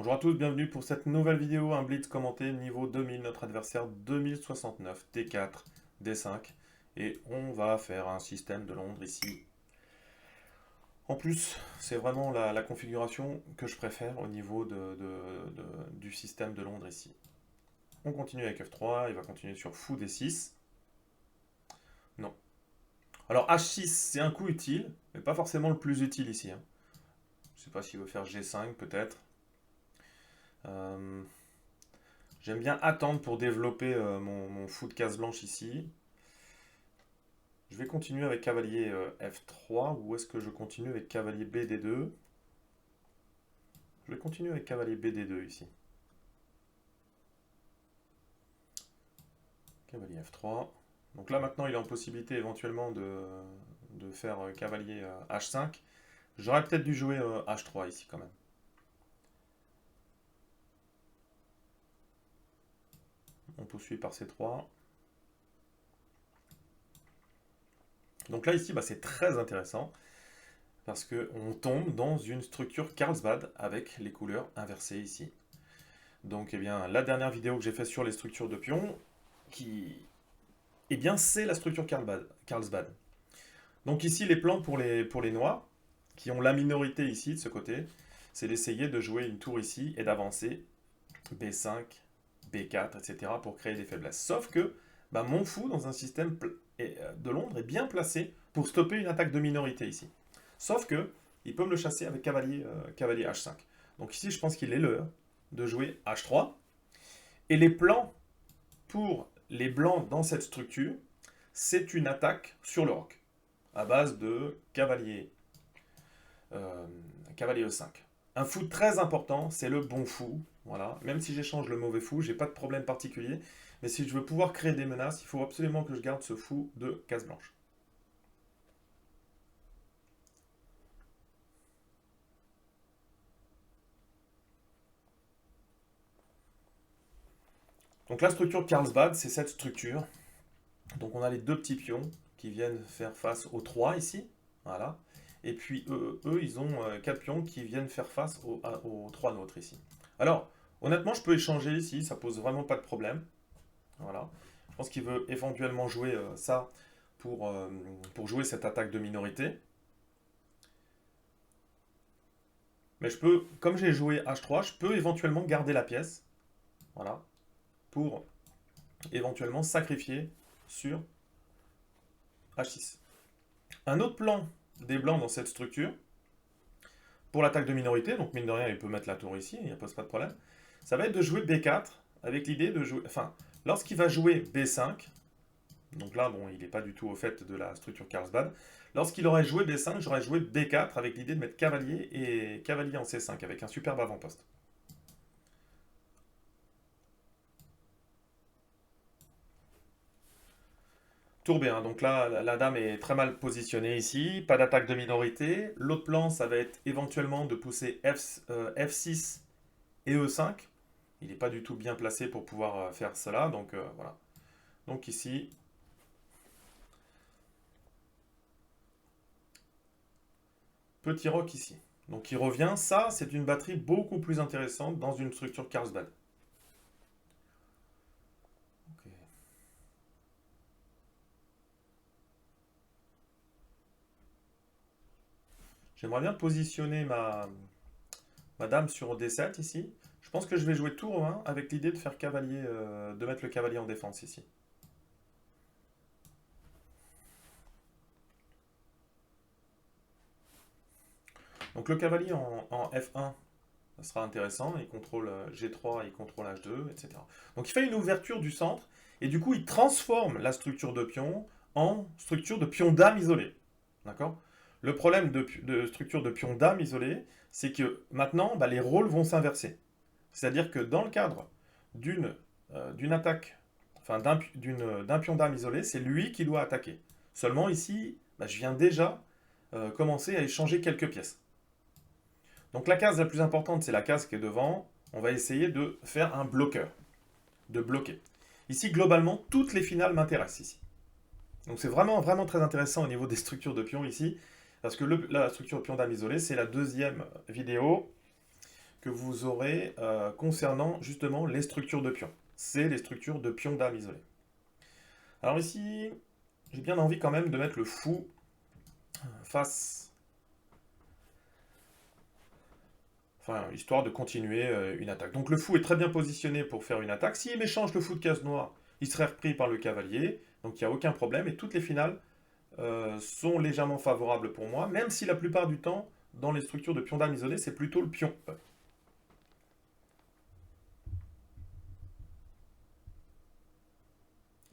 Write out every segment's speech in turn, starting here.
Bonjour à tous, bienvenue pour cette nouvelle vidéo, un blitz commenté niveau 2000, notre adversaire 2069, T4, D5, et on va faire un système de Londres ici. En plus, c'est vraiment la configuration que je préfère au niveau du système de Londres ici. On continue avec F3, il va continuer sur fou D6. Non. Alors H6, c'est un coup utile, mais pas forcément le plus utile ici. Je sais pas s'il veut faire G5 peut-être. Euh, J'aime bien attendre pour développer mon fou de case blanche ici. Je vais continuer avec cavalier F3 ou est-ce que je continue avec cavalier BD2? Je vais continuer avec cavalier BD2 ici. Cavalier F3. Donc là maintenant il est en possibilité éventuellement de faire cavalier H5. J'aurais peut-être dû jouer H3 ici quand même. On poursuit par C3. Donc là ici c'est très intéressant parce qu'on tombe dans une structure Carlsbad avec les couleurs inversées ici. Donc, eh bien, la dernière vidéo que j'ai faite sur les structures de pions, c'est la structure Carlsbad. Donc ici, les plans pour les noirs, qui ont la minorité ici de ce côté, c'est d'essayer de jouer une tour ici et d'avancer B5, B4, etc. pour créer des faiblesses. Sauf que mon fou, dans un système de Londres, est bien placé pour stopper une attaque de minorité ici. Sauf que il peut me le chasser avec cavalier H5. Donc ici, je pense qu'il est l'heure de jouer H3. Et les plans pour les blancs dans cette structure, c'est une attaque sur le roc, à base de cavalier E5. Un fou très important, c'est le bon fou. Voilà. Même si j'échange le mauvais fou, j'ai pas de problème particulier. Mais si je veux pouvoir créer des menaces, il faut absolument que je garde ce fou de case blanche. Donc la structure de Carlsbad, c'est cette structure. Donc on a les deux petits pions qui viennent faire face aux 3 ici. Voilà. Et puis eux ils ont 4 pions qui viennent faire face aux 3 nôtres ici. Alors, honnêtement, je peux échanger ici, ça pose vraiment pas de problème. Voilà. Je pense qu'il veut éventuellement jouer ça pour jouer cette attaque de minorité. Mais je peux, comme j'ai joué H3, je peux éventuellement garder la pièce. Voilà. Pour éventuellement sacrifier sur H6. Un autre plan des blancs dans cette structure, pour l'attaque de minorité, donc mine de rien, il peut mettre la tour ici, il n'y a pas de problème, ça va être de jouer B4, avec l'idée de jouer... Enfin, lorsqu'il va jouer B5, donc là, bon, il n'est pas du tout au fait de la structure Carlsbad, lorsqu'il aurait joué B5, j'aurais joué B4 avec l'idée de mettre cavalier et cavalier en C5, avec un superbe avant-poste. Tour B1, donc là, la dame est très mal positionnée ici, pas d'attaque de minorité. L'autre plan, ça va être éventuellement de pousser F6 et E5. Il n'est pas du tout bien placé pour pouvoir faire cela, donc voilà. Donc ici, petit roc ici. Donc il revient, ça c'est une batterie beaucoup plus intéressante dans une structure Carlsbad. Okay. J'aimerais bien positionner ma dame sur D7 ici. Je pense que je vais jouer tour 1 avec l'idée de faire cavalier, de mettre le cavalier en défense ici. Donc le cavalier en F1, ça sera intéressant, il contrôle G3, il contrôle H2, etc. Donc il fait une ouverture du centre, et du coup il transforme la structure de pion en structure de pion dame isolé. D'accord? Le problème de structure de pion dame isolé, c'est que maintenant, les rôles vont s'inverser. C'est-à-dire que dans le cadre d'une attaque, enfin d'un pion dame isolé, c'est lui qui doit attaquer. Seulement ici, je viens déjà commencer à échanger quelques pièces. Donc la case la plus importante, c'est la case qui est devant. On va essayer de faire un bloqueur, de bloquer. Ici, globalement, toutes les finales m'intéressent ici. Donc c'est vraiment, vraiment très intéressant au niveau des structures de pions ici, parce que la structure de pion dame isolé, c'est la deuxième vidéo que vous aurez concernant justement les structures de pions. C'est les structures de pions dames isolées. Alors ici, j'ai bien envie quand même de mettre le fou face, enfin, histoire de continuer une attaque. Donc le fou est très bien positionné pour faire une attaque. S'il m'échange le fou de case noire, il serait repris par le cavalier, donc il n'y a aucun problème, et toutes les finales sont légèrement favorables pour moi, même si la plupart du temps, dans les structures de pions dames isolées, c'est plutôt le pion E.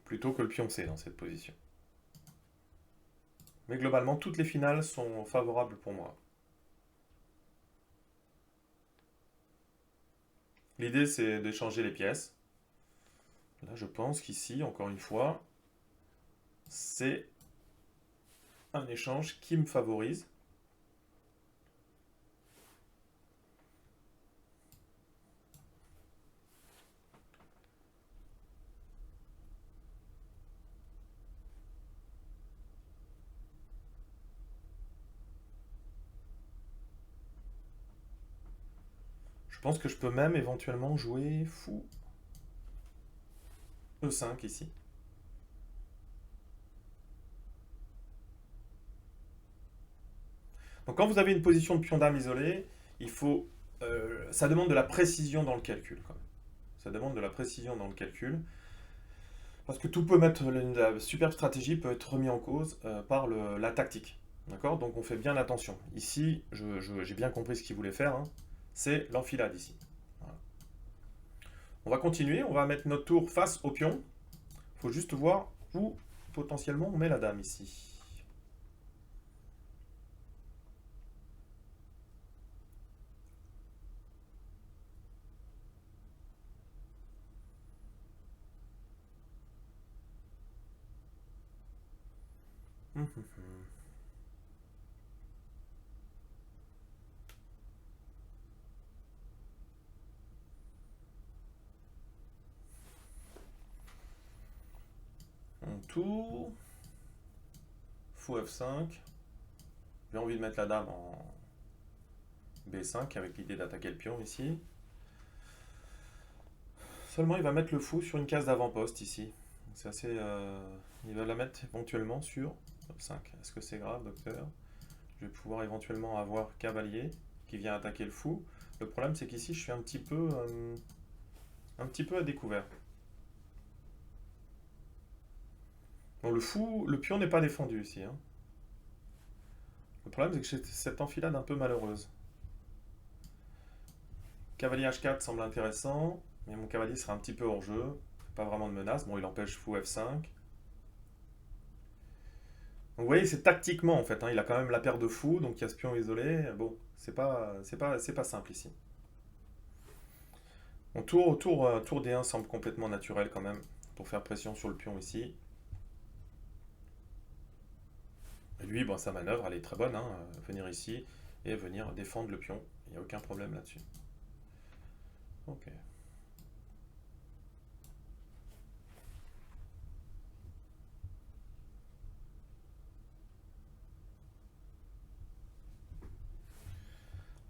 Plutôt que le pion C dans cette position. Mais globalement, toutes les finales sont favorables pour moi. L'idée, c'est d'échanger les pièces. Là, je pense qu'ici, encore une fois, c'est un échange qui me favorise. Je pense que je peux même éventuellement jouer fou E5 ici. Donc quand vous avez une position de pion dame isolée, il faut, ça demande de la précision dans le calcul. Quand même. Ça demande de la précision dans le calcul. Parce que tout peut mettre, la superbe stratégie peut être remis en cause par la tactique. D'accord. Donc on fait bien attention. Ici, j'ai bien compris ce qu'il voulait faire. Hein. C'est l'enfilade ici. Voilà. On va continuer. On va mettre notre tour face au pion. Il faut juste voir où potentiellement on met la dame ici. On tour. Fou F5. J'ai envie de mettre la dame en B5 avec l'idée d'attaquer le pion ici. Seulement il va mettre le fou sur une case d'avant-poste ici. C'est assez. Il va la mettre éventuellement sur F5. Est-ce que c'est grave, docteur? Je vais pouvoir éventuellement avoir cavalier qui vient attaquer le fou. Le problème c'est qu'ici je suis un petit peu à découvert. Bon, le fou, le pion n'est pas défendu ici. Hein. Le problème c'est que j'ai cette enfilade un peu malheureuse. Cavalier H4 semble intéressant, mais mon cavalier sera un petit peu hors jeu. Pas vraiment de menace. Bon, il empêche fou F5. Donc vous voyez, c'est tactiquement en fait. Hein. Il a quand même la paire de fous, donc il y a ce pion isolé. Bon, c'est pas simple ici. Bon, tour D1 semble complètement naturel quand même pour faire pression sur le pion ici. Et lui, bon, sa manœuvre, elle est très bonne. Hein. Venir ici et venir défendre le pion. Il n'y a aucun problème là-dessus. Ok.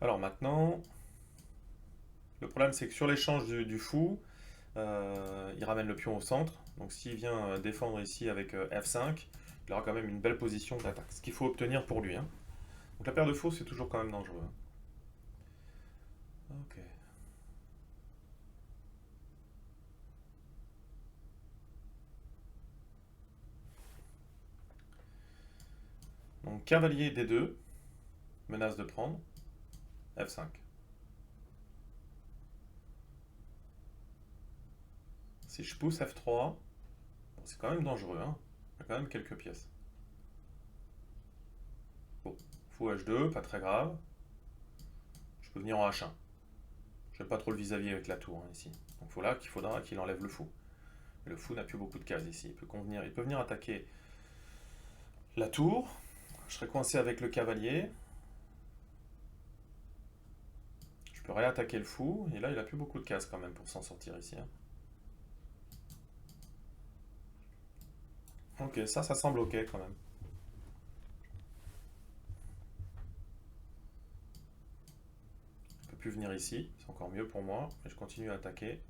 Alors maintenant, le problème c'est que sur l'échange du fou, il ramène le pion au centre. Donc s'il vient défendre ici avec F5, il aura quand même une belle position d'attaque. Ce qu'il faut obtenir pour lui. Hein. Donc la paire de faux c'est toujours quand même dangereux. Hein. Ok. Donc cavalier D2, menace de prendre, F5. Si je pousse F3, bon, c'est quand même dangereux. Hein. Il y a quand même quelques pièces. Bon, fou H2, pas très grave. Je peux venir en H1. Je n'aime pas trop le vis-à-vis avec la tour hein, ici. Donc il faudra qu'il enlève le fou. Le fou n'a plus beaucoup de cases ici. Il peut venir attaquer la tour. Je serai coincé avec le cavalier. Je peux réattaquer le fou. Et là, il a plus beaucoup de cases quand même pour s'en sortir ici. Hein. Ok, ça semble ok quand même. peut plus venir ici, c'est encore mieux pour moi, mais je continue à attaquer.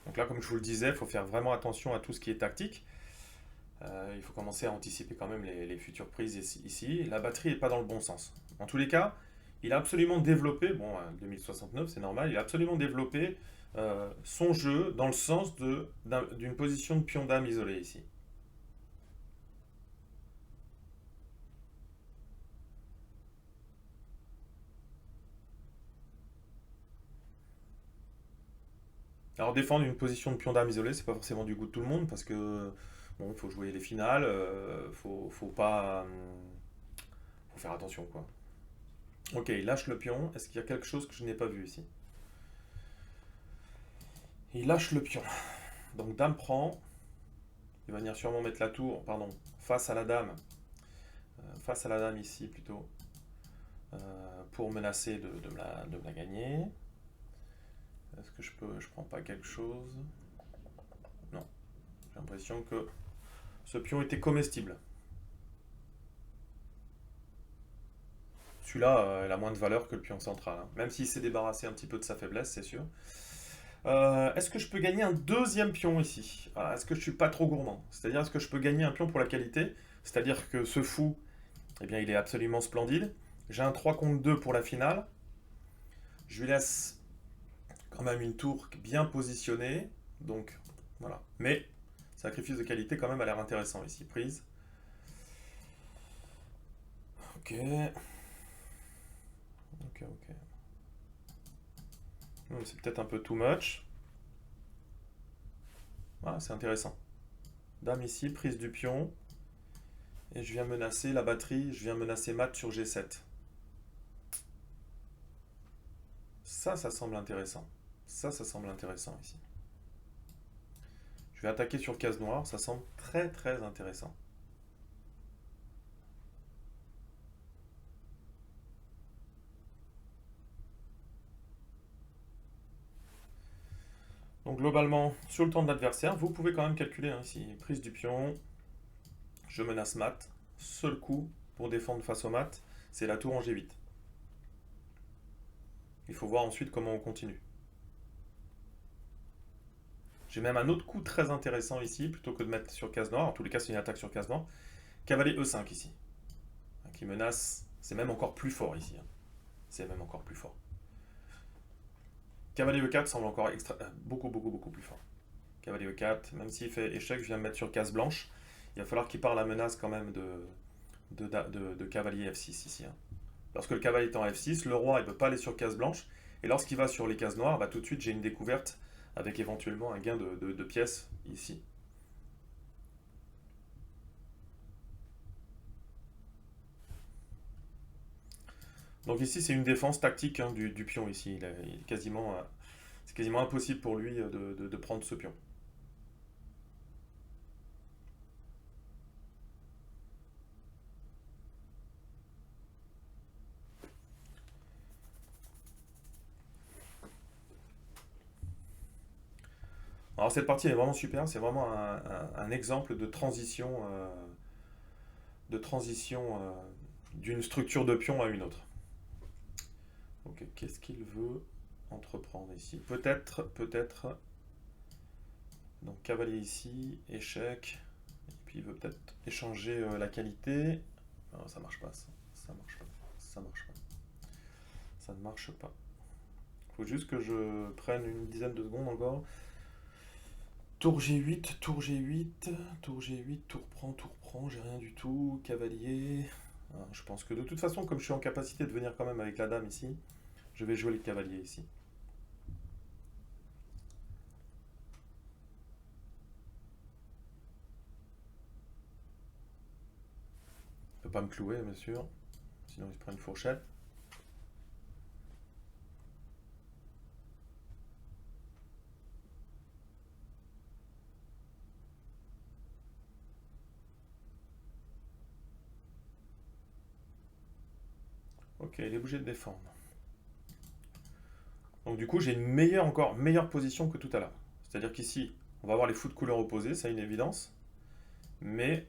Donc là, comme je vous le disais, il faut faire vraiment attention à tout ce qui est tactique. Il faut commencer à anticiper quand même les futures prises ici. La batterie n'est pas dans le bon sens. En tous les cas, il a absolument développé, bon, 2069 c'est normal, il a absolument développé son jeu dans le sens d'une position de pion dame isolée ici. Alors défendre une position de pion dame isolée, c'est pas forcément du goût de tout le monde parce que bon, il faut jouer les finales, faut pas, faut faire attention quoi. Ok, il lâche le pion. Est-ce qu'il y a quelque chose que je n'ai pas vu ici? Il lâche le pion. Donc dame prend. Il va venir sûrement mettre la tour, pardon, face à la dame. Face à la dame ici plutôt. Pour menacer de me la gagner. Est-ce que je prends pas quelque chose? Non. J'ai l'impression que ce pion était comestible. Celui-là, il a moins de valeur que le pion central, hein. Même s'il s'est débarrassé un petit peu de sa faiblesse, c'est sûr. Est-ce que je peux gagner un deuxième pion ici? Est-ce que je suis pas trop gourmand? C'est-à-dire, est-ce que je peux gagner un pion pour la qualité? C'est-à-dire que ce fou, eh bien, il est absolument splendide. J'ai un 3 contre 2 pour la finale. Je lui laisse quand même une tour bien positionnée. Donc, voilà. Mais, sacrifice de qualité quand même a l'air intéressant ici. Prise. Ok. Ok, ok. C'est peut-être un peu too much. Ah, c'est intéressant. Dame ici, prise du pion. Et je viens menacer la batterie, je viens menacer mat sur G7. Ça semble intéressant. Ça semble intéressant ici. Je vais attaquer sur case noire, ça semble très très intéressant. Donc globalement, sur le temps de l'adversaire, vous pouvez quand même calculer hein, ici. Prise du pion, je menace mat. Seul coup pour défendre face au mat, c'est la tour en G8. Il faut voir ensuite comment on continue. J'ai même un autre coup très intéressant ici, plutôt que de mettre sur case noire. En tous les cas, c'est une attaque sur case noire. Cavalier E5 ici. Qui menace. C'est même encore plus fort ici. Hein. C'est même encore plus fort. Cavalier E4 semble encore beaucoup plus fort. Cavalier E4, même s'il fait échec, je viens me mettre sur case blanche. Il va falloir qu'il parle la menace quand même de cavalier F6 ici. Hein. Lorsque le cavalier est en F6, le roi ne peut pas aller sur case blanche. Et lorsqu'il va sur les cases noires, bah, tout de suite j'ai une découverte avec éventuellement un gain de pièces ici. Donc ici c'est une défense tactique hein, du pion ici. C'est quasiment impossible pour lui de prendre ce pion. Alors cette partie est vraiment super, c'est vraiment un exemple de transition d'une structure de pion à une autre. Ok, qu'est-ce qu'il veut entreprendre ici? Peut-être. Donc cavalier ici, échec. Et puis il veut peut-être échanger la qualité. Non, ça marche pas, ça marche pas, ça marche pas. Ça ne marche pas. Il faut juste que je prenne une dizaine de secondes encore. Tour G8, tour G8, tour G8, tour prend, j'ai rien du tout. Cavalier. Alors, je pense que de toute façon, comme je suis en capacité de venir quand même avec la dame ici, je vais jouer les cavaliers ici. Il ne peut pas me clouer, bien sûr. Sinon, il se prend une fourchette. Ok, il est obligé de défendre. Donc du coup, j'ai une encore meilleure position que tout à l'heure. C'est-à-dire qu'ici, On va avoir les fous de couleur opposée, ça une évidence. Mais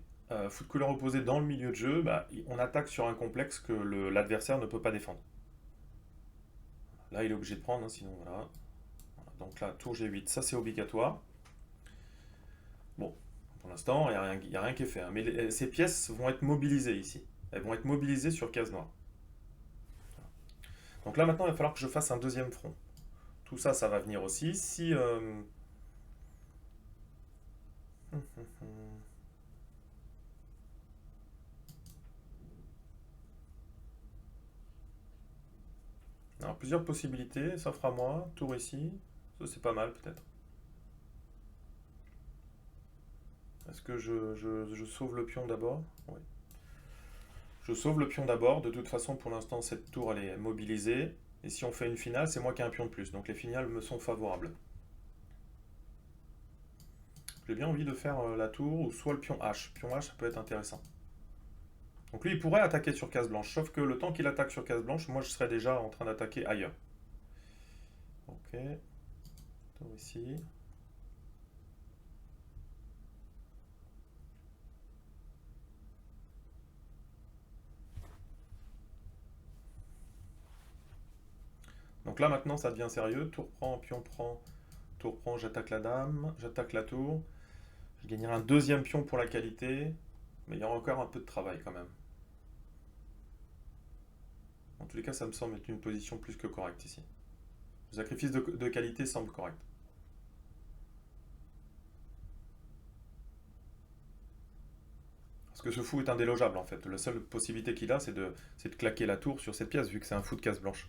fous de couleur opposée dans le milieu de jeu, bah, on attaque sur un complexe que l'adversaire ne peut pas défendre. Là, il est obligé de prendre, hein, sinon voilà. Voilà. Donc là, tour G8, ça c'est obligatoire. Bon, pour l'instant, il n'y a rien qui est fait, hein. Mais ces pièces vont être mobilisées ici. Elles vont être mobilisées sur case noire. Donc là, maintenant, il va falloir que je fasse un deuxième front. Tout ça, ça va venir aussi. Si... Alors, plusieurs possibilités, ça fera moi, tour ici. Ça, c'est pas mal, peut-être. Est-ce que je sauve le pion d'abord? Oui. Je sauve le pion d'abord. De toute façon, pour l'instant, cette tour, elle est mobilisée. Et si on fait une finale, c'est moi qui ai un pion de plus. Donc les finales me sont favorables. J'ai bien envie de faire la tour ou soit le pion H. Pion H, ça peut être intéressant. Donc lui, il pourrait attaquer sur case blanche. Sauf que le temps qu'il attaque sur case blanche, moi, je serais déjà en train d'attaquer ailleurs. Ok. Tour ici. Donc là, maintenant, ça devient sérieux. Tour prend, pion prend, tour prend, j'attaque la dame, j'attaque la tour. Je gagnerai un deuxième pion pour la qualité. Mais il y aura encore un peu de travail quand même. En tous les cas, ça me semble être une position plus que correcte ici. Le sacrifice de qualité semble correct. Parce que ce fou est indélogeable en fait. La seule possibilité qu'il a, c'est de claquer la tour sur cette pièce, vu que c'est un fou de case blanche.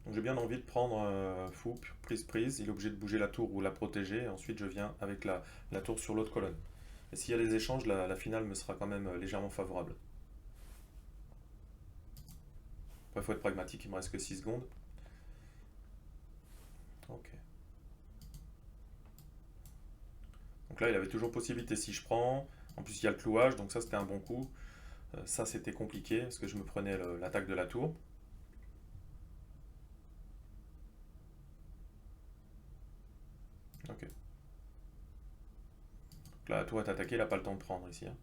Donc j'ai bien envie de prendre fou, prise. Il est obligé de bouger la tour ou la protéger. Et ensuite, je viens avec la tour sur l'autre colonne. Et s'il y a des échanges, la finale me sera quand même légèrement favorable. Après, il faut être pragmatique, il me reste que 6 secondes. Ok. Donc là, il avait toujours possibilité si je prends. En plus, il y a le clouage, donc ça, c'était un bon coup. Ça, c'était compliqué, parce que je me prenais l'attaque de la tour. Ok. Donc là, la tour est attaquée, il n'a pas le temps de prendre ici, hein.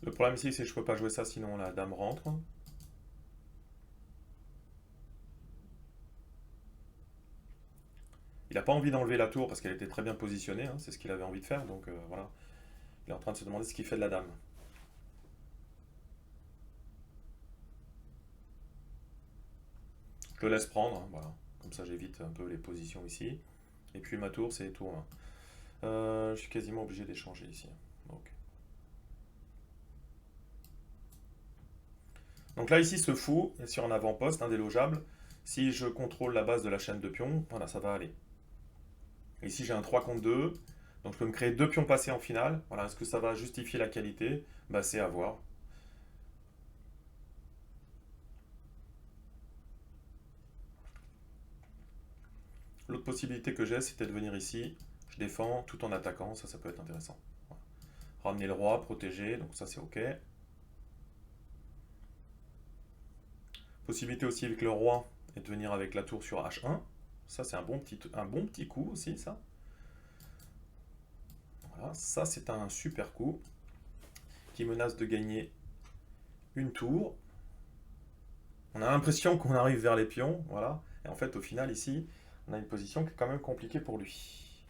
Le problème ici, c'est que je peux pas jouer ça, sinon la dame rentre. Il n'a pas envie d'enlever la tour parce qu'elle était très bien positionnée, hein, c'est ce qu'il avait envie de faire, donc voilà. Il est en train de se demander ce qu'il fait de la dame. Je le laisse prendre, hein, voilà. Comme ça, j'évite un peu les positions ici. Et puis ma tour, c'est tour 1. Je suis quasiment obligé d'échanger ici. Donc là, ici, ce fou est sur un avant-poste indélogeable. Si je contrôle la base de la chaîne de pions, voilà, ça va aller. Et ici, j'ai un 3 contre 2. Donc je peux me créer 2 pions passés en finale. Voilà, est-ce que ça va justifier la qualité? Bah, c'est à voir. L'autre possibilité que j'ai, c'était de venir ici. Je défends tout en attaquant. Ça peut être intéressant. Voilà. Ramener le roi, protéger. Donc ça, c'est OK. Possibilité aussi avec le roi et de venir avec la tour sur H1. Ça, c'est un bon petit coup aussi, ça. Voilà, ça, c'est un super coup qui menace de gagner une tour. On a l'impression qu'on arrive vers les pions, voilà. Et en fait, au final, ici, on a une position qui est quand même compliquée pour lui.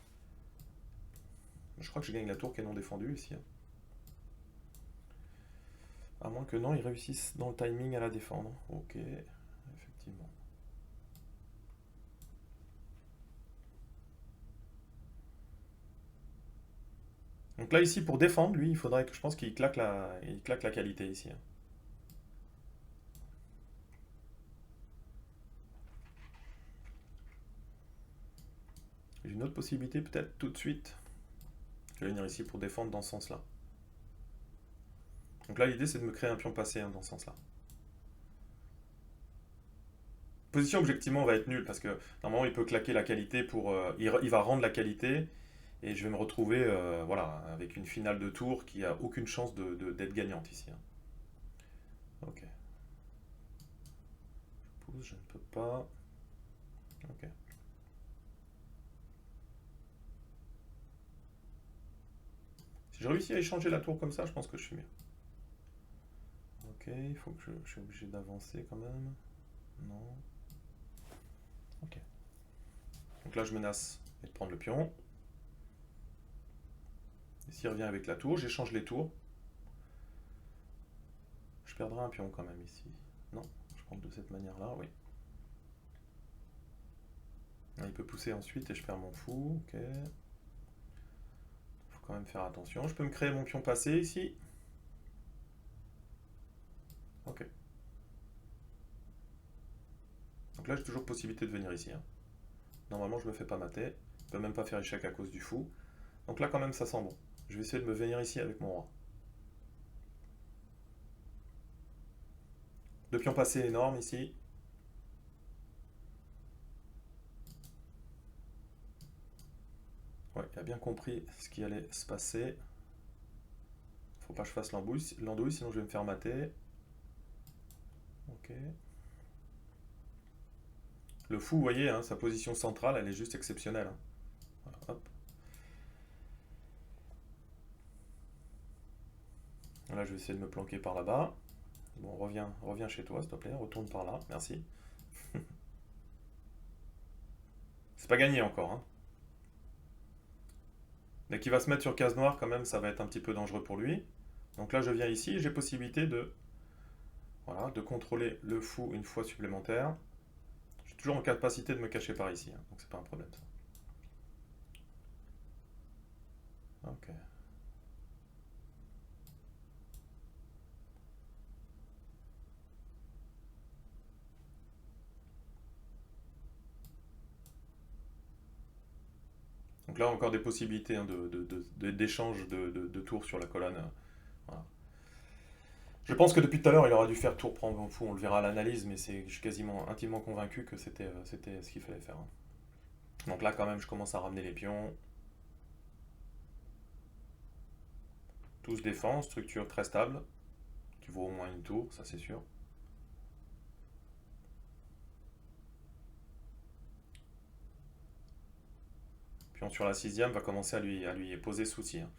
Je crois que je gagne la tour qui est non défendue ici, hein. À moins que non, ils réussissent dans le timing à la défendre. Ok, effectivement. Donc là, ici, pour défendre, lui, il faudrait que je pense il claque la qualité ici, hein. J'ai une autre possibilité, peut-être tout de suite. Je vais venir ici pour défendre dans ce sens-là. Donc là, l'idée, c'est de me créer un pion passé, hein, dans ce sens-là. position objectivement va être nulle parce que normalement il peut claquer la qualité pour. Il va rendre la qualité et je vais me retrouver voilà, avec une finale de tour qui a aucune chance d'être gagnante ici, hein. Ok. Je pousse, je ne peux pas. Ok. Si je réussis à échanger la tour comme ça, je pense que je suis mieux. Ok, il faut que je suis obligé d'avancer quand même. Non. Ok. Donc là, je menace de prendre le pion. Et s'il revient avec la tour, j'échange les tours. Je perdrai un pion quand même ici. Non, je prends de cette manière-là, oui. Il peut pousser ensuite et je perds mon fou. Ok. Faut quand même faire attention. Je peux me créer mon pion passé ici. Ok. Donc là, j'ai toujours possibilité de venir ici, hein. Normalement, je me fais pas mater. Je peux même pas faire échec à cause du fou. Donc là, quand même, ça sent bon. Je vais essayer de me venir ici avec mon roi. Deux pions passés énormes ici. Ouais, il a bien compris ce qui allait se passer. Faut pas que je fasse l'andouille, sinon je vais me faire mater. Ok. Le fou, vous voyez, hein, sa position centrale, elle est juste exceptionnelle, hein. Voilà, hop. Là, je vais essayer de me planquer par là-bas. Bon, reviens chez toi, s'il te plaît. Retourne par là, merci. C'est pas gagné encore, hein. Dès qu'il va se mettre sur case noire, quand même, ça va être un petit peu dangereux pour lui. Donc là, je viens ici, j'ai possibilité voilà, de contrôler le fou une fois supplémentaire. Je suis toujours en capacité de me cacher par ici, hein, donc c'est pas un problème ça. Ok. Donc là, encore des possibilités, hein, d'échange de tours sur la colonne. Voilà. Je pense que depuis tout à l'heure, il aurait dû faire tour prendre fou, on le verra à l'analyse, mais je suis quasiment intimement convaincu que c'était ce qu'il fallait faire, hein. Donc là, quand même, je commence à ramener les pions. Tout se défend, structure très stable, qui vaut au moins une tour, ça c'est sûr. Pion sur la sixième va commencer à lui poser souci, hein.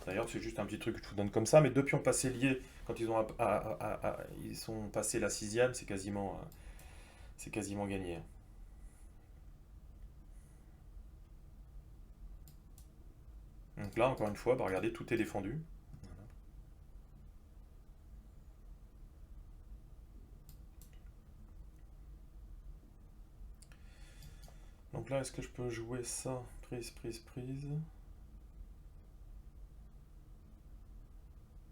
D'ailleurs, c'est juste un petit truc que je vous donne comme ça, mais deux pions passés liés, quand ils sont passés la sixième, c'est quasiment gagné, hein. Donc là, encore une fois, bah, regardez, tout est défendu. Voilà. Donc là, est-ce que je peux jouer ça? Prise, prise, prise.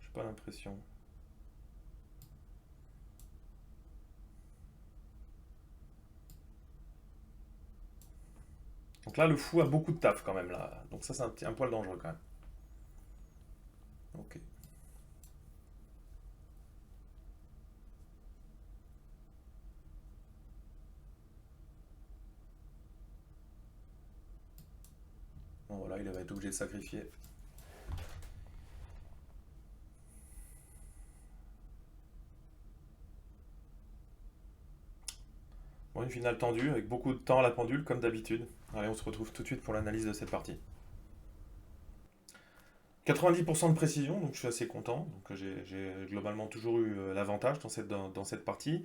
J'ai pas l'impression. Donc là, le fou a beaucoup de taf quand même là. Donc ça, c'est un poil dangereux quand même. Ok. Bon voilà, il va être obligé de sacrifier. Bon, une finale tendue avec beaucoup de temps à la pendule comme d'habitude. Allez, on se retrouve tout de suite pour l'analyse de cette partie. 90% de précision, donc je suis assez content. Donc j'ai globalement toujours eu l'avantage dans cette partie.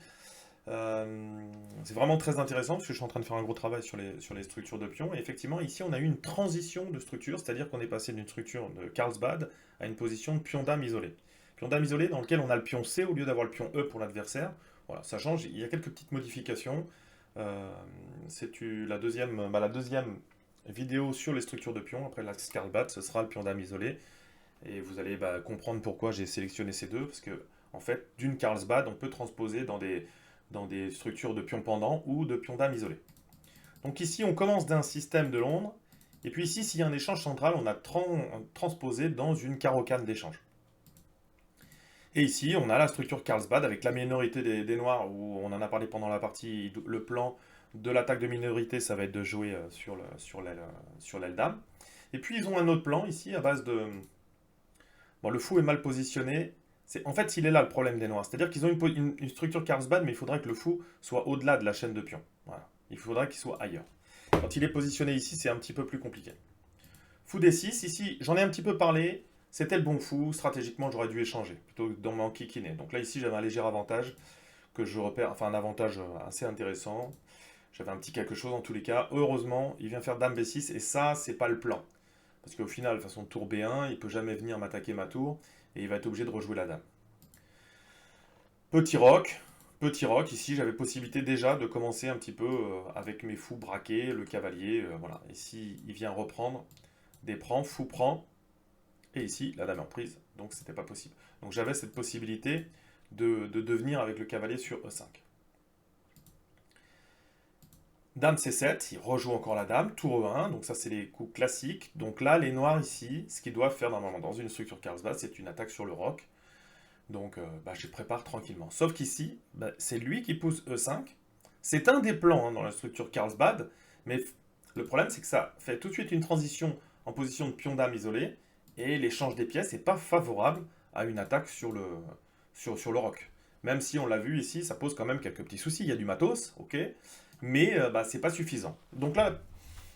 C'est vraiment très intéressant parce que je suis en train de faire un gros travail sur les structures de pions. Et effectivement, ici, on a eu une transition de structure, c'est-à-dire qu'on est passé d'une structure de Carlsbad à une position de pion-dame isolé. Pion-dame isolé dans lequel on a le pion C au lieu d'avoir le pion E pour l'adversaire. Voilà, ça change. Il y a quelques petites modifications. La deuxième vidéo sur les structures de pions après la Carlsbad, ce sera le pion-dame isolé. Et vous allez comprendre pourquoi j'ai sélectionné ces deux, parce que en fait, d'une Carlsbad, on peut transposer dans des structures de pions pendants ou de pions dames isolés. Donc ici, on commence d'un système de Londres, et puis ici, s'il y a un échange central, on a transposé dans une carocane d'échange. Et ici, on a la structure Carlsbad avec la minorité des noirs, où on en a parlé pendant la partie, le plan de l'attaque de minorité, ça va être de jouer sur l'aile dame. Et puis ils ont un autre plan ici à base de... Bon, le fou est mal positionné. En fait, il est là le problème des noirs. C'est-à-dire qu'ils ont une structure Carlsbad, mais il faudrait que le fou soit au-delà de la chaîne de pions. Voilà. Il faudrait qu'il soit ailleurs. Quand il est positionné ici, c'est un petit peu plus compliqué. Fou D6, ici, j'en ai un petit peu parlé. C'était le bon fou. Stratégiquement, j'aurais dû échanger plutôt que d'en m'enquiquiner. Donc là, ici, j'avais un léger avantage que je repère, enfin un avantage assez intéressant. J'avais un petit quelque chose en tous les cas. Heureusement, il vient faire Dame B6 et ça, c'est pas le plan. Parce qu'au final, de façon tour B1, il peut jamais venir m'attaquer ma tour et il va être obligé de rejouer la dame. Petit roc. Petit roc, ici j'avais possibilité déjà de commencer un petit peu avec mes fous braqués, le cavalier, voilà. Ici il vient reprendre, des prend, fou prend, et ici la dame est en prise, donc c'était pas possible. Donc j'avais cette possibilité de devenir avec le cavalier sur E5. Dame C7, il rejoue encore la dame, tour E1, donc ça c'est les coups classiques. Donc là les noirs ici, ce qu'ils doivent faire normalement dans une structure Carlsbad, c'est une attaque sur le roc. Donc je prépare tranquillement. Sauf qu'ici, c'est lui qui pousse E5. C'est un des plans dans la structure Carlsbad, mais le problème c'est que ça fait tout de suite une transition en position de pion dame isolé, et l'échange des pièces n'est pas favorable à une attaque sur le roc. Même si on l'a vu ici, ça pose quand même quelques petits soucis. Il y a du matos, ok, mais c'est pas suffisant. Donc là,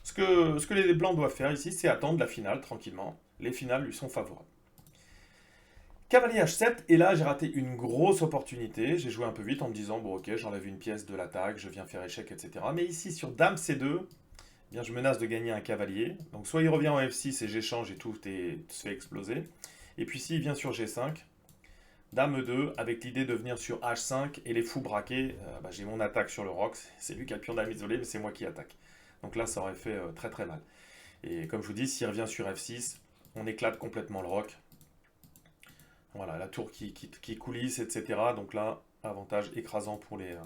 ce que les blancs doivent faire ici, c'est attendre la finale tranquillement. Les finales lui sont favorables. Cavalier H7, et là j'ai raté une grosse opportunité. J'ai joué un peu vite en me disant, bon ok, j'enlève une pièce de l'attaque, je viens faire échec, etc. Mais ici sur Dame C2, eh bien, je menace de gagner un cavalier. Donc soit il revient en F6 et j'échange et tout se fait exploser. Et puis s'il vient sur G5, Dame E2 avec l'idée de venir sur H5 et les fous braqués, j'ai mon attaque sur le roc. C'est lui qui a le pion dame isolé, mais c'est moi qui attaque. Donc là ça aurait fait très très mal. Et comme je vous dis, s'il revient sur F6, on éclate complètement le roc. Voilà, la tour qui coulisse, etc. Donc là, avantage écrasant pour les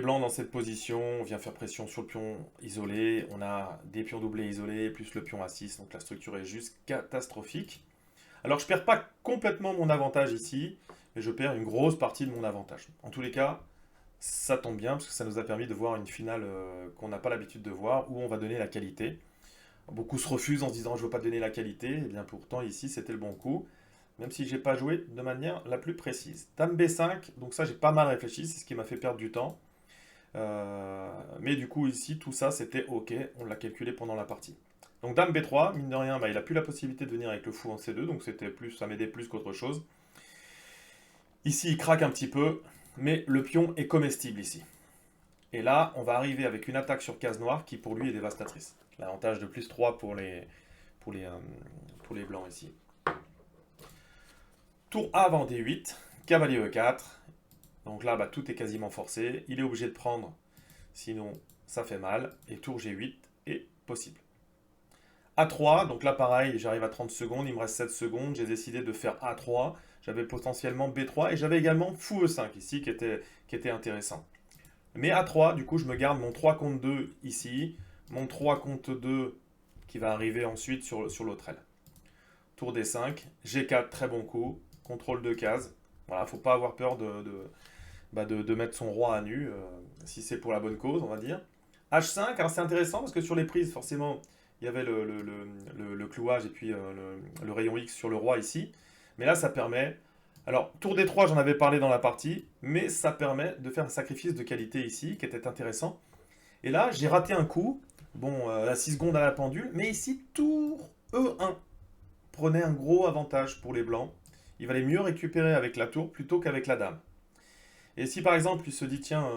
blancs dans cette position. On vient faire pression sur le pion isolé. On a des pions doublés isolés, plus le pion A6. Donc la structure est juste catastrophique. Alors je perds pas complètement mon avantage ici, mais je perds une grosse partie de mon avantage. En tous les cas, ça tombe bien, parce que ça nous a permis de voir une finale qu'on n'a pas l'habitude de voir, où on va donner la qualité. Beaucoup se refusent en se disant je ne veux pas donner la qualité. Et bien pourtant ici c'était le bon coup. Même si j'ai pas joué de manière la plus précise. Dame B5, donc ça j'ai pas mal réfléchi, c'est ce qui m'a fait perdre du temps. Mais du coup ici, tout ça c'était ok, on l'a calculé pendant la partie. Donc Dame B3, mine de rien, il a plus la possibilité de venir avec le fou en C2, donc c'était plus, ça m'aidait plus qu'autre chose. Ici il craque un petit peu, mais le pion est comestible ici. Et là, on va arriver avec une attaque sur case noire qui pour lui est dévastatrice. L'avantage de plus 3 pour les blancs ici. Tour A avant D8, cavalier E4. Donc là, tout est quasiment forcé. Il est obligé de prendre, sinon ça fait mal. Et tour G8 est possible. A3, donc là pareil, j'arrive à 30 secondes, il me reste 7 secondes. J'ai décidé de faire A3. J'avais potentiellement B3 et j'avais également fou E5 ici qui était intéressant. Mais A3, du coup, je me garde mon 3 contre 2 ici. Mon 3 contre 2 qui va arriver ensuite sur l'autre aile. Tour D5, G4, très bon coup. Contrôle de case. Voilà, faut pas avoir peur de mettre son roi à nu, si c'est pour la bonne cause, on va dire. H5, alors c'est intéressant parce que sur les prises, forcément, il y avait le clouage et puis le rayon X sur le roi ici. Mais là, ça permet... Alors, tour D3, j'en avais parlé dans la partie, mais ça permet de faire un sacrifice de qualité ici, qui était intéressant. Et là, j'ai raté un coup. Bon, à 6 secondes à la pendule, mais ici, tour E1 prenait un gros avantage pour les blancs. Il valait mieux récupérer avec la tour plutôt qu'avec la dame. Et si par exemple il se dit tiens,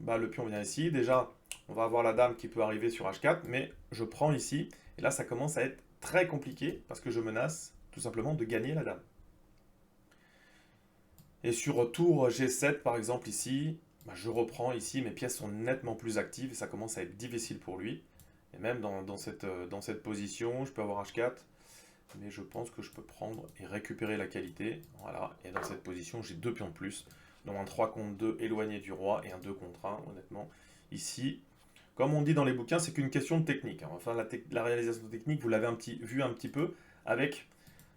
le pion vient ici, déjà on va avoir la dame qui peut arriver sur H4, mais je prends ici, et là ça commence à être très compliqué parce que je menace tout simplement de gagner la dame. Et sur tour G7 par exemple ici, je reprends ici, mes pièces sont nettement plus actives et ça commence à être difficile pour lui. Et même dans cette position, je peux avoir H4, mais je pense que je peux prendre et récupérer la qualité. Voilà, et dans cette position, j'ai 2 pions de plus. Donc un 3 contre 2 éloigné du roi et un 2 contre 1, honnêtement. Ici, comme on dit dans les bouquins, c'est qu'une question de technique. Enfin, la réalisation technique, vous l'avez vu un petit peu avec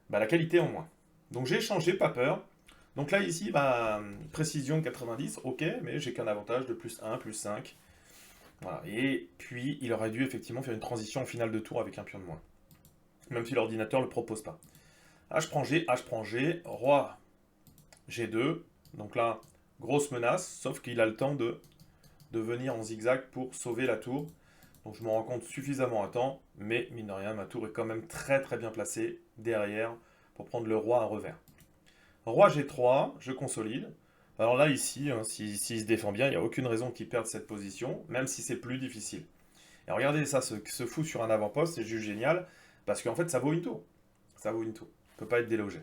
la qualité en moins. Donc j'ai échangé, pas peur. Donc là, ici, bah, précision 90, ok, mais j'ai qu'un avantage de plus 1, plus 5. Voilà. Et puis, il aurait dû effectivement faire une transition en finale de tour avec un pion de moins. Même si l'ordinateur ne le propose pas. H prend G, H prend G, roi G2. Donc là, grosse menace, sauf qu'il a le temps de venir en zigzag pour sauver la tour. Donc je m'en rends compte suffisamment à temps, mais mine de rien, ma tour est quand même très très bien placée derrière pour prendre le roi à revers. Roi G3, je consolide. Alors là, ici, hein, s'il se défend bien, il n'y a aucune raison qu'il perde cette position, même si c'est plus difficile. Et regardez ça, se fout sur un avant-poste, c'est juste génial, parce qu'en fait, ça vaut une tour. Ça vaut une tour. Il ne peut pas être délogé.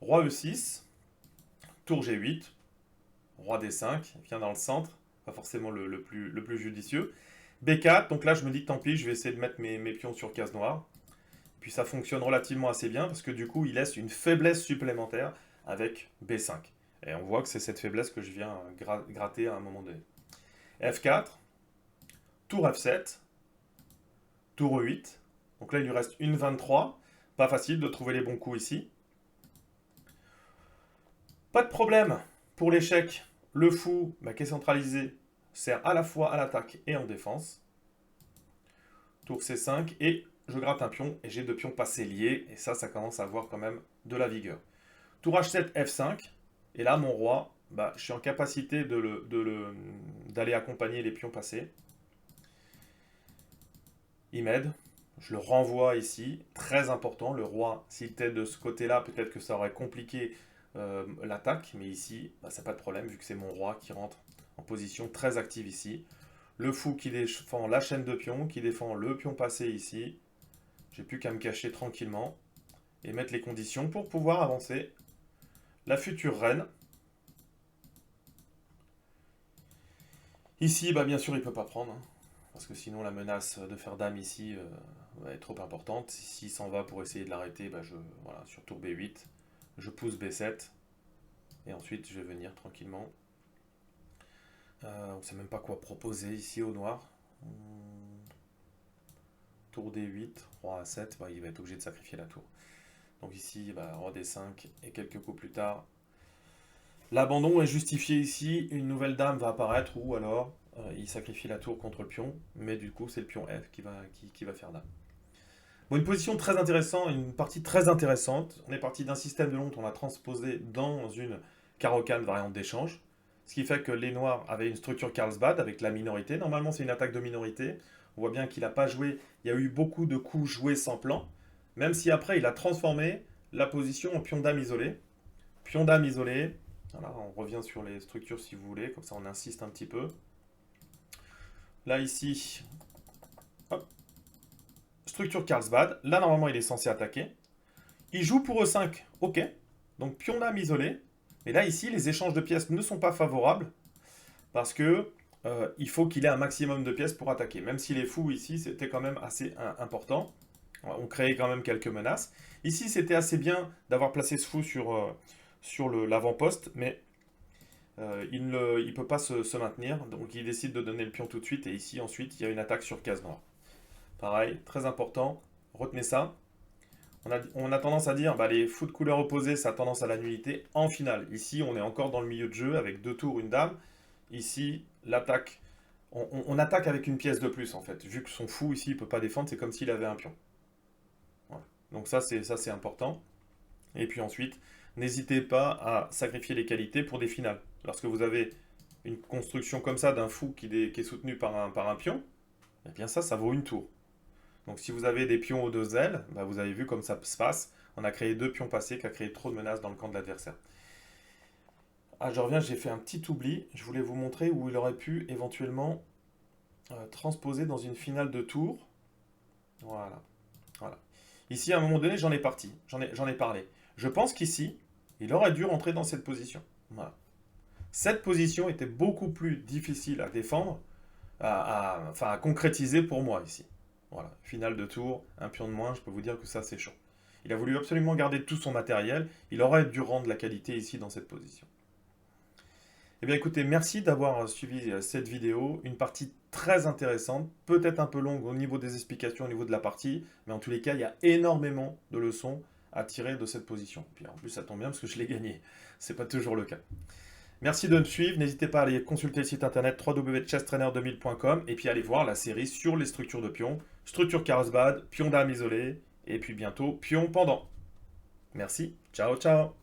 Roi E6, tour G8, roi D5, vient dans le centre, pas forcément le plus judicieux. B4, donc là, je me dis, tant pis, je vais essayer de mettre mes pions sur case noire. Puis ça fonctionne relativement assez bien, parce que du coup, il laisse une faiblesse supplémentaire avec B5. Et on voit que c'est cette faiblesse que je viens gratter à un moment donné. F4, tour F7, tour E8. Donc là, il lui reste une 23. Pas facile de trouver les bons coups ici. Pas de problème pour l'échec. Le fou, qui est centralisé, sert à la fois à l'attaque et en défense. Tour C5 et je gratte un pion et j'ai deux pions passés liés. Et ça commence à avoir quand même de la vigueur. Tour H7, F5. Et là, mon roi, je suis en capacité d'aller accompagner les pions passés. Il m'aide. Je le renvoie ici. Très important. Le roi, s'il était de ce côté-là, peut-être que ça aurait compliqué l'attaque. Mais ici, ça n'a pas de problème, vu que c'est mon roi qui rentre en position très active ici. Le fou qui défend la chaîne de pions, qui défend le pion passé ici. J'ai plus qu'à me cacher tranquillement et mettre les conditions pour pouvoir avancer. La future reine. Ici, bien sûr, il ne peut pas prendre. Parce que sinon, la menace de faire dame ici va être trop importante. S'il s'en va pour essayer de l'arrêter, voilà, sur tour B8, je pousse B7. Et ensuite, je vais venir tranquillement. On ne sait même pas quoi proposer ici au noir. Tour D8, roi A7, il va être obligé de sacrifier la tour. Donc ici, roi D5, et quelques coups plus tard, l'abandon est justifié ici, une nouvelle dame va apparaître, ou alors il sacrifie la tour contre le pion, mais du coup c'est le pion F qui va faire dame. Bon, une position très intéressante, une partie très intéressante. On est parti d'un système de Londres, on l'a transposé dans une Caro-Kann variante d'échange, ce qui fait que les noirs avaient une structure Carlsbad avec la minorité. Normalement c'est une attaque de minorité. On voit bien qu'il n'a pas joué, il y a eu beaucoup de coups joués sans plan, même si après il a transformé la position en pion dame isolé. Pion dame isolé, voilà, on revient sur les structures si vous voulez, comme ça on insiste un petit peu. Là ici, hop, structure Carlsbad, là normalement il est censé attaquer. Il joue pour E5, ok, donc pion dame isolé. Mais là ici les échanges de pièces ne sont pas favorables, parce que il faut qu'il ait un maximum de pièces pour attaquer. Même s'il est fou ici, c'était quand même assez important. On créait quand même quelques menaces. Ici c'était assez bien d'avoir placé ce fou sur l'avant-poste, mais il ne peut pas se maintenir, donc il décide de donner le pion tout de suite, et ici ensuite il y a une attaque sur case noire. Pareil, très important, retenez ça. On a tendance à dire, les fous de couleur opposée, ça a tendance à la nullité en finale. Ici on est encore dans le milieu de jeu avec deux tours, une dame. Ici, l'attaque, on attaque avec une pièce de plus en fait. Vu que son fou ici il ne peut pas défendre, c'est comme s'il avait un pion. Voilà. Donc ça c'est important. Et puis ensuite, n'hésitez pas à sacrifier les qualités pour des finales. Lorsque vous avez une construction comme ça d'un fou qui est soutenu par un pion, eh bien ça vaut une tour. Donc si vous avez des pions aux deux ailes, vous avez vu comme ça se passe. On a créé deux pions passés qui a créé trop de menaces dans le camp de l'adversaire. Je reviens, j'ai fait un petit oubli. Je voulais vous montrer où il aurait pu éventuellement transposer dans une finale de tour. Voilà. Voilà. Ici, à un moment donné, j'en ai parlé. Je pense qu'ici, il aurait dû rentrer dans cette position. Voilà. Cette position était beaucoup plus difficile à défendre, à concrétiser pour moi ici. Voilà, finale de tour, un pion de moins, je peux vous dire que ça c'est chaud. Il a voulu absolument garder tout son matériel, il aurait dû rendre la qualité ici dans cette position. Eh bien écoutez, merci d'avoir suivi cette vidéo, une partie très intéressante, peut-être un peu longue au niveau des explications, au niveau de la partie, mais en tous les cas, il y a énormément de leçons à tirer de cette position. Puis en plus, ça tombe bien parce que je l'ai gagné. C'est pas toujours le cas. Merci de me suivre. N'hésitez pas à aller consulter le site internet www.chesstrainer2000.com et puis aller voir la série sur les structures de pions, structure Carlsbad, pion d'arme isolé et puis bientôt pion pendant. Merci. Ciao, ciao.